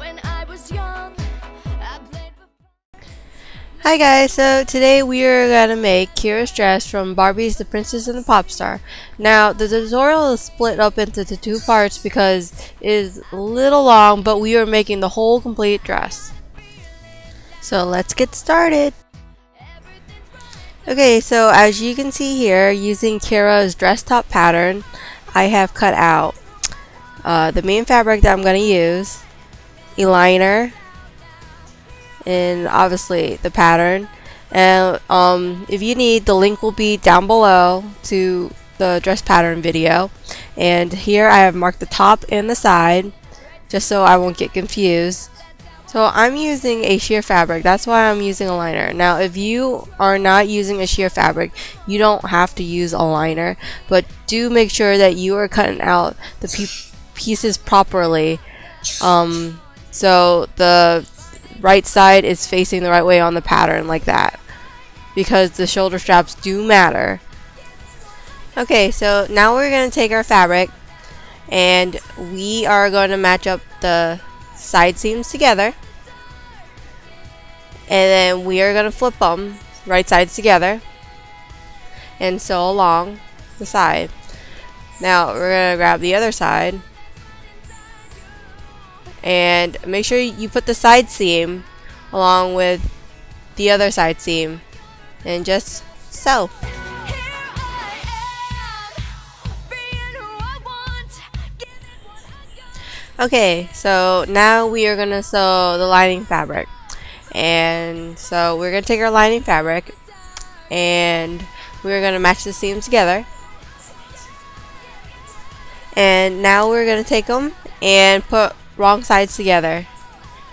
when I was young. I played for... Hi guys, so today we are going to make Keira's dress from Barbie's The Princess and the Popstar. Now the tutorial is split up into the two parts because it is a little long, but we are making the whole complete dress. So let's get started. Okay, so as you can see here, using Keira's dress top pattern, I have cut out the main fabric that I'm going to use, a liner, and obviously the pattern. And if you need, the link will be down below to the dress pattern video. And here I have marked the top and the side just so I won't get confused. So I'm using a sheer fabric, that's why I'm using a liner. Now if you are not using a sheer fabric, you don't have to use a liner, but do make sure that you are cutting out the pieces properly, so the right side is facing the right way on the pattern, like that, because the shoulder straps do matter. Okay, so now we're going to take our fabric and we are going to match up the side seams together, and then we are going to flip them right sides together and sew along the side. Now we're going to grab the other side and make sure you put the side seam along with the other side seam and just sew. Okay, so now we are going to sew the lining fabric. And so we're going to take our lining fabric and we're going to match the seams together. And now we're going to take them and put wrong sides together,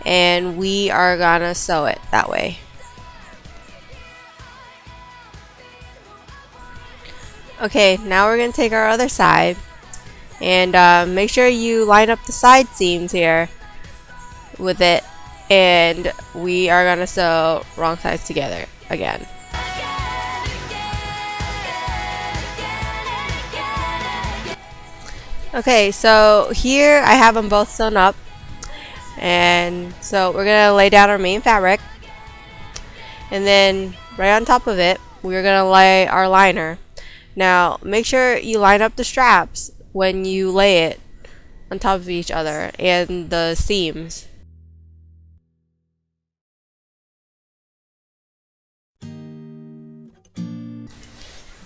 and we are going to sew it that way. Okay, now we're going to take our other side and make sure you line up the side seams here with it, and we are going to sew wrong sides together again. Okay, so here I have them both sewn up, and so we're going to lay down our main fabric, and then right on top of it we're going to lay our liner. Now make sure you line up the straps when you lay it on top of each other and the seams.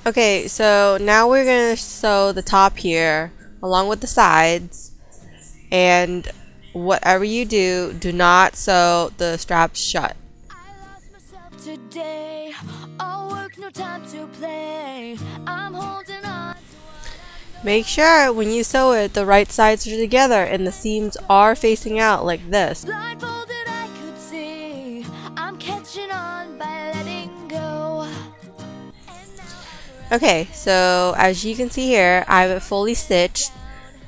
Okay, so now we're going to sew the top here along with the sides, and whatever you do, do not sew the straps shut. Today, all work, no time to play. I'm holding on. Make sure when you sew it, the right sides are together and the seams are facing out like this. Blindfolded, I could see. I'm catching on by letting go. Okay, so as you can see here, I have it fully stitched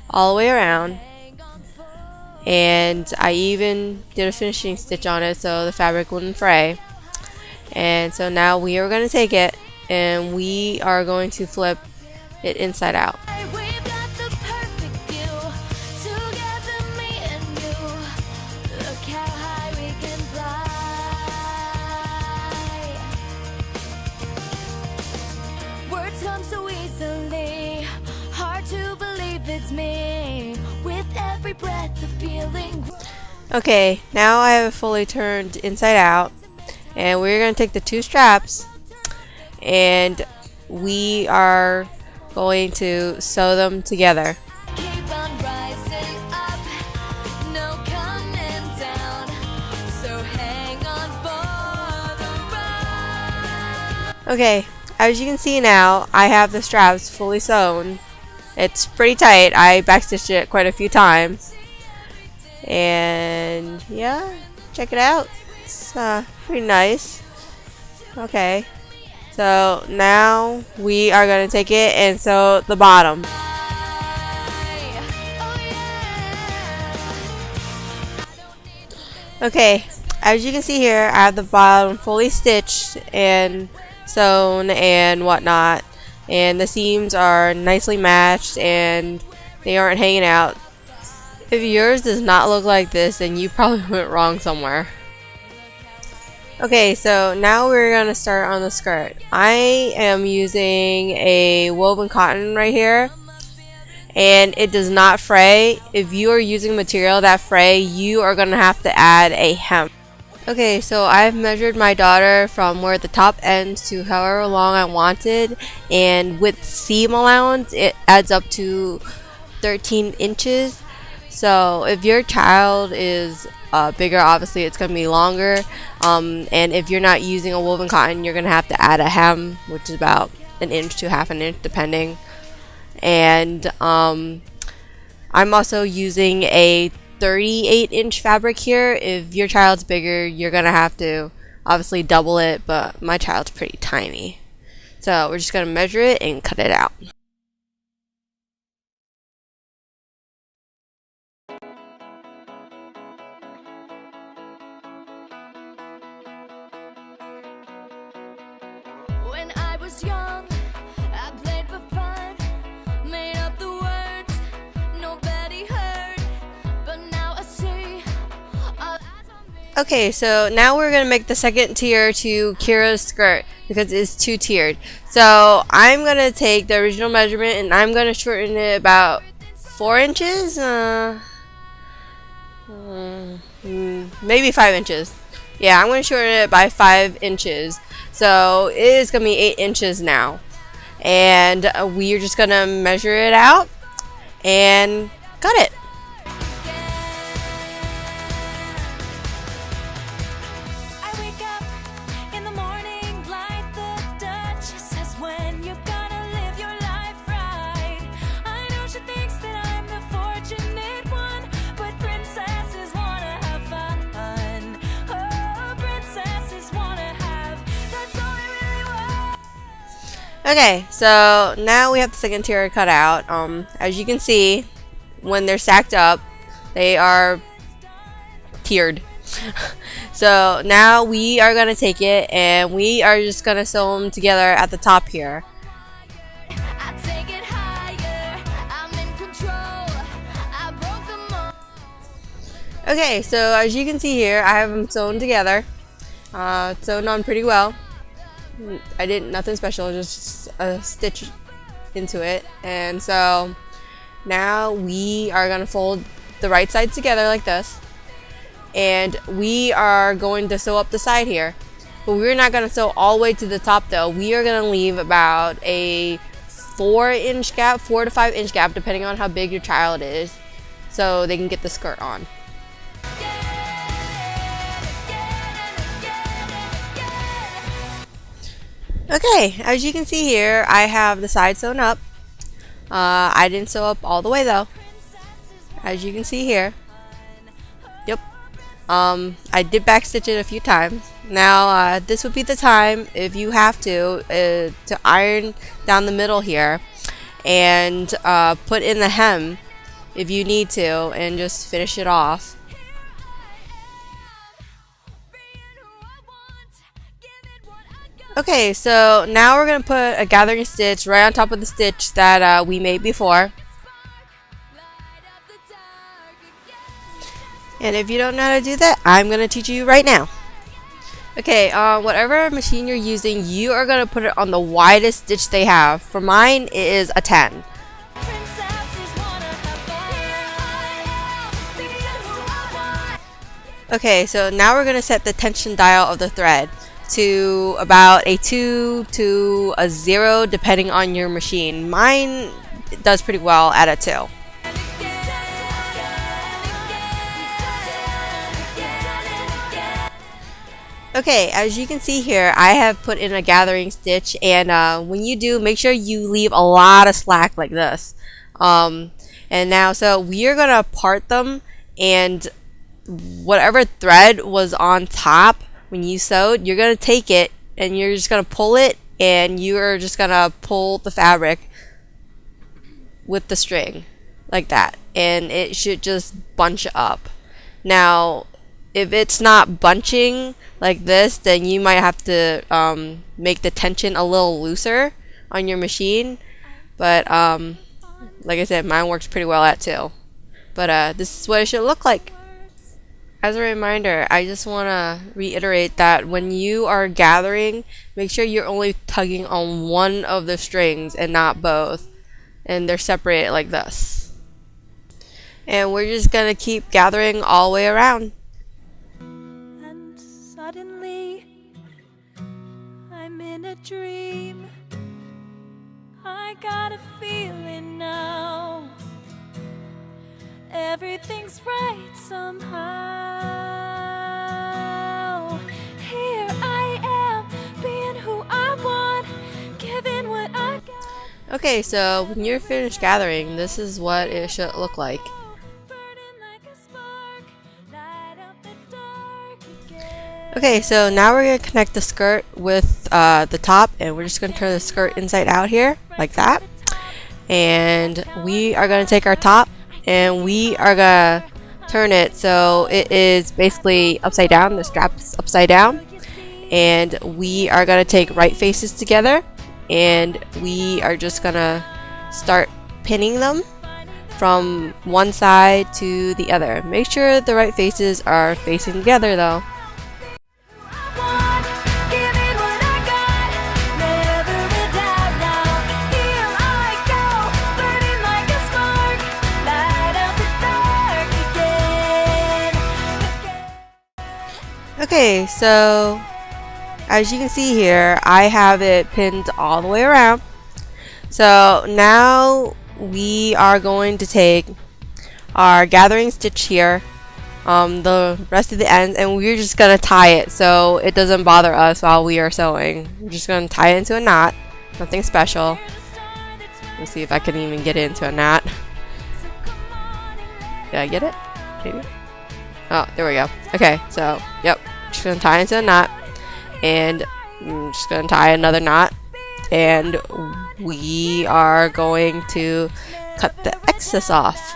all the way around, and I even did a finishing stitch on it so the fabric wouldn't fray. And so now we are going to take it and we are going to flip it inside out. We've got the perfect view. Together, me and you. Look how high we can fly. Words come so easily. Hard to believe it's me. With every breath, the feeling. Okay, now I have it fully turned inside out, and we're going to take the two straps and we are going to sew them together. Keep on rising up, no coming down. So hang on for the ride. Okay, as you can see now, I have the straps fully sewn. It's pretty tight. I backstitched it quite a few times. And yeah, check it out. It's pretty nice. Okay, so now we are going to take it and sew the bottom. Okay, as you can see here, I have the bottom fully stitched and sewn and whatnot, and the seams are nicely matched and they aren't hanging out. If yours does not look like this, then you probably went wrong somewhere. Okay, so now we're gonna start on the skirt. I am using a woven cotton right here, and it does not fray. If you are using material that fray, you are gonna have to add a hem. Okay, so I've measured my daughter from where the top ends to however long I wanted, and with seam allowance, it adds up to 13 inches. So if your child is bigger, obviously it's going to be longer, and if you're not using a woven cotton, you're going to have to add a hem, which is about an inch to half an inch depending. And I'm also using a 38-inch fabric here. If your child's bigger, you're going to have to obviously double it, but my child's pretty tiny, so we're just going to measure it and cut it out. When I was young, I played for fun, made up the words nobody heard, but now I see all eyes on me. Okay, so now we're gonna make the second tier to Keira's skirt because it's two tiered. So I'm gonna take the original measurement and I'm gonna shorten it about 4 inches, maybe 5 inches. Yeah, I'm gonna shorten it by 5 inches. So it is gonna be 8 inches now, and we're just gonna measure it out and cut it. I wake up in the morning like the Duchess says, when you gonna live your life right. I know she thinks that I'm the fortunate one, but princesses wanna have fun. Oh, princesses wanna have, that's all I really want. Okay, so now we have the second tier cut out. As you can see, when they're stacked up, they are tiered. So now we are gonna take it and we are just gonna sew them together at the top here. I take it higher, I'm in control, I broke the mold. Okay, so as you can see here, I have them sewn together. Sewn on pretty well. I did nothing special, just a stitch into it. And so now we are gonna fold the right side together like this, and we are going to sew up the side here, but we're not gonna sew all the way to the top though. We are gonna leave about a 4-inch gap, 4 to 5 inch gap, depending on how big your child is, so they can get the skirt on. Okay, as you can see here, I have the side sewn up. I didn't sew up all the way though, as you can see here. Yep. I did backstitch it a few times. Now this would be the time, if you have to iron down the middle here and put in the hem if you need to, and just finish it off. Okay, so now we're going to put a gathering stitch right on top of the stitch that we made before. And if you don't know how to do that, I'm going to teach you right now. Okay, whatever machine you're using, you are going to put it on the widest stitch they have. For mine, it is a 10. Okay, so now we're going to set the tension dial of the thread to about a 2 to a 0 depending on your machine. Mine does pretty well at a 2. Okay, as you can see here, I have put in a gathering stitch, and when you do, make sure you leave a lot of slack like this. And now, so we are going to part them, and whatever thread was on top when you sewed, you're going to take it and you're just going to pull it, and you're just going to pull the fabric with the string like that, and it should just bunch up. Now if it's not bunching like this, then you might have to make the tension a little looser on your machine, but like I said, mine works pretty well at 2. But this is what it should look like. As a reminder, I just want to reiterate that when you are gathering, make sure you're only tugging on one of the strings and not both, and they're separated like this. And we're just gonna keep gathering all the way around. And suddenly I'm in a dream. I got a feeling now everything's right somehow. Here I am, being who I want, giving what I got. Okay, so when you're finished gathering, this is what it should look like. Burning like a spark, light up the dark again. Okay, so now we're going to connect the skirt with the top, and we're just going to turn the skirt inside out here, like that. And we are going to take our top, and we are going to turn it so it is basically upside down, the strap's upside down. And we are going to take right faces together, and we are just going to start pinning them from one side to the other. Make sure the right faces are facing together though. Okay, so as you can see here, I have it pinned all the way around. So now we are going to take our gathering stitch here, the rest of the ends, and we're just going to tie it so it doesn't bother us while we are sewing. We're just going to tie it into a knot, nothing special. Let's see if I can even get it into a knot. Did I get it? Maybe? Oh, there we go. Okay, so, yep. Just going to tie it into a knot. And I'm just going to tie another knot. And we are going to cut the excess off.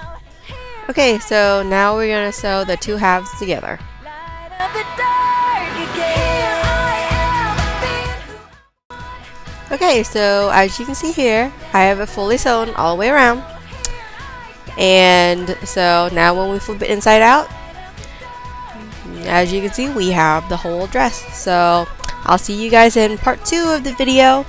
Okay, so now we're going to sew the two halves together. Okay, so as you can see here, I have it fully sewn all the way around. And so now when we flip it inside out, as you can see, we have the whole dress. So I'll see you guys in part 2 of the video.